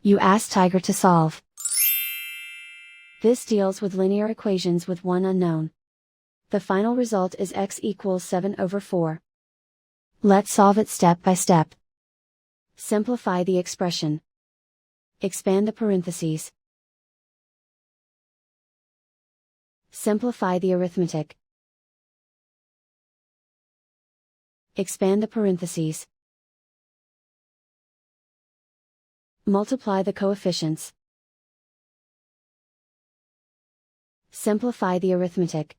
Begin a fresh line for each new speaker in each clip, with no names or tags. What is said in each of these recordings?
You ask Tiger to solve. This deals with linear equations with one unknown. The final result is x equals 7/4. Let's solve it step by step. Simplify the expression. Expand the parentheses. Simplify the arithmetic. Expand the parentheses. Multiply the coefficients. Simplify the arithmetic.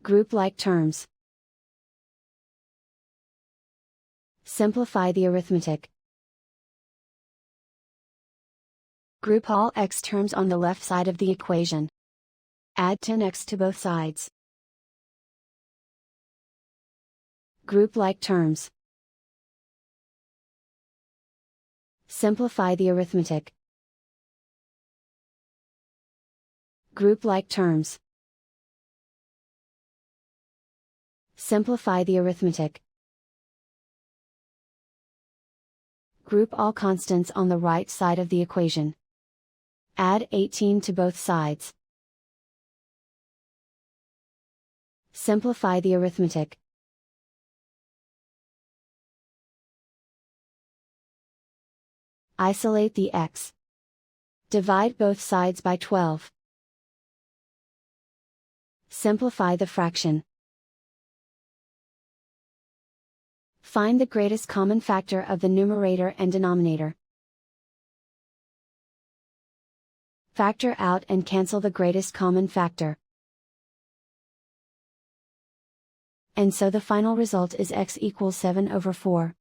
Group like terms. Simplify the arithmetic. Group all x terms on the left side of the equation. Add 10x to both sides. Group like terms. Simplify the arithmetic. Group like terms. Simplify the arithmetic. Group all constants on the right side of the equation. Add 18 to both sides. Simplify the arithmetic. Isolate the x. Divide both sides by 12. Simplify the fraction. Find the greatest common factor of the numerator and denominator. Factor out and cancel the greatest common factor. And so the final result is x equals 7/4.